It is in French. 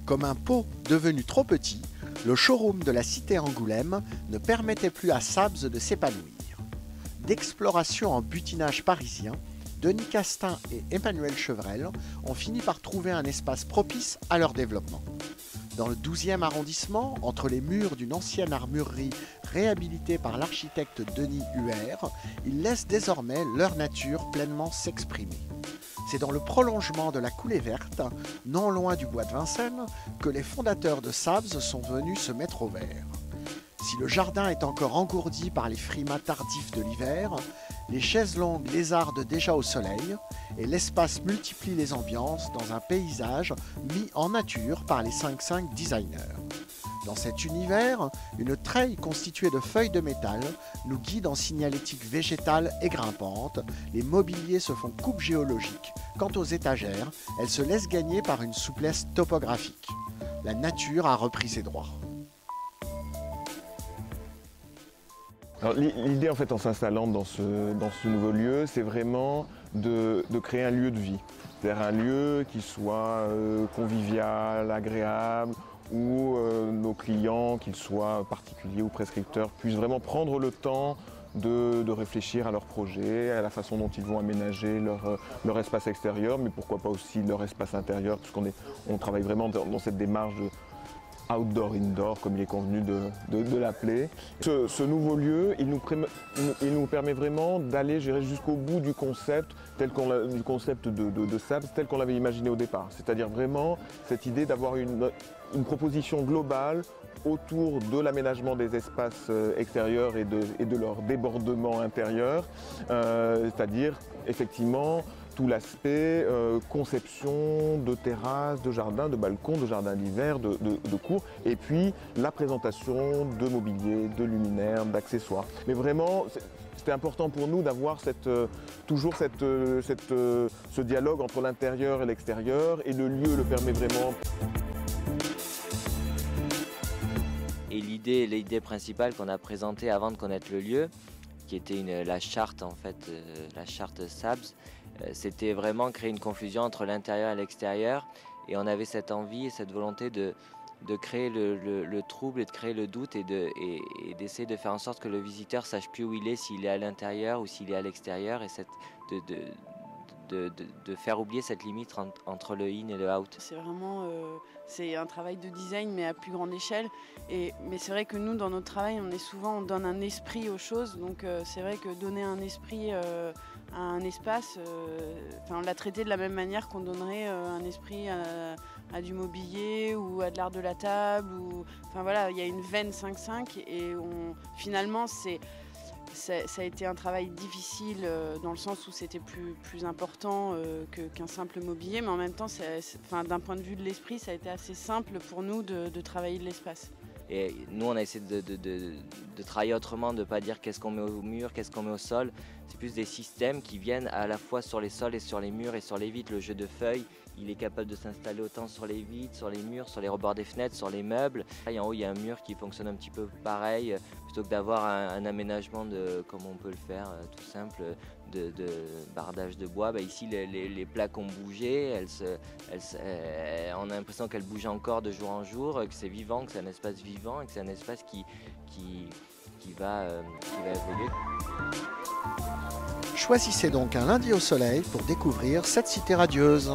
Comme un pot devenu trop petit, le showroom de la cité Angoulême ne permettait plus à Sabs de s'épanouir. D'exploration en butinage parisien, Denis Castin et Emmanuel Chevrel ont fini par trouver un espace propice à leur développement. Dans le 12e arrondissement, entre les murs d'une ancienne armurerie réhabilitée par l'architecte Denis Huer, ils laissent désormais leur nature pleinement s'exprimer. C'est dans le prolongement de la coulée verte, non loin du bois de Vincennes, que les fondateurs de Sabs sont venus se mettre au vert. Si le jardin est encore engourdi par les frimas tardifs de l'hiver, les chaises longues lézardent déjà au soleil et l'espace multiplie les ambiances dans un paysage mis en nature par les 5-5 designers. Dans cet univers, une treille constituée de feuilles de métal nous guide en signalétique végétale et grimpante. Les mobiliers se font coupe géologique. Quant aux étagères, elles se laissent gagner par une souplesse topographique. La nature a repris ses droits. L'idée en fait en s'installant dans ce nouveau lieu, c'est vraiment de créer un lieu de vie. C'est-à-dire un lieu qui soit convivial, agréable, où nos clients, qu'ils soient particuliers ou prescripteurs, puissent vraiment prendre le temps de réfléchir à leur projet, à la façon dont ils vont aménager leur espace extérieur, mais pourquoi pas aussi leur espace intérieur, puisqu'on travaille vraiment dans cette démarche de outdoor-indoor, comme il est convenu de l'appeler. Ce nouveau lieu, il nous permet vraiment d'aller jusqu'au bout du concept, du concept de Sabs, tel qu'on l'avait imaginé au départ. C'est-à-dire vraiment cette idée d'avoir une proposition globale autour de l'aménagement des espaces extérieurs et de leur débordement intérieur, c'est-à-dire effectivement tout l'aspect conception de terrasses, de jardins, de balcons, de jardins d'hiver, de cours, et puis la présentation de mobilier, de luminaires, d'accessoires. Mais vraiment, c'était important pour nous d'avoir toujours ce dialogue entre l'intérieur et l'extérieur, et le lieu le permet vraiment. Et l'idée principale qu'on a présentée avant de connaître le lieu, qui était la charte en fait, la charte Sabs, c'était vraiment créer une confusion entre l'intérieur et l'extérieur, et on avait cette envie et cette volonté de créer le trouble et de créer le doute et d'essayer de faire en sorte que le visiteur sache plus où il est, s'il est à l'intérieur ou s'il est à l'extérieur, et de faire oublier cette limite entre le in et le out. C'est vraiment c'est un travail de design mais à plus grande échelle, mais c'est vrai que nous dans notre travail on donne un esprit aux choses, donc c'est vrai que donner un esprit à un espace, on l'a traité de la même manière qu'on donnerait un esprit à du mobilier ou à de l'art de la table, voilà, il y a une veine 5-5 et finalement ça a été un travail difficile dans le sens où c'était plus important qu'un simple mobilier, mais en même temps, d'un point de vue de l'esprit, ça a été assez simple pour nous de travailler de l'espace. Et nous, on a essayé de travailler autrement, de ne pas dire qu'est-ce qu'on met au mur, qu'est-ce qu'on met au sol. C'est plus des systèmes qui viennent à la fois sur les sols et sur les murs et sur les vitres. Le jeu de feuilles, il est capable de s'installer autant sur les vitres, sur les murs, sur les rebords des fenêtres, sur les meubles. Et en haut, il y a un mur qui fonctionne un petit peu pareil, plutôt que d'avoir un aménagement comme on peut le faire, tout simple, de bardage de bois. Ici, les plaques ont bougé, on a l'impression qu'elles bougent encore de jour en jour, que c'est vivant, que c'est un espace vivant et que c'est un espace qui va évoluer. Choisissez donc un lundi au soleil pour découvrir cette cité radieuse.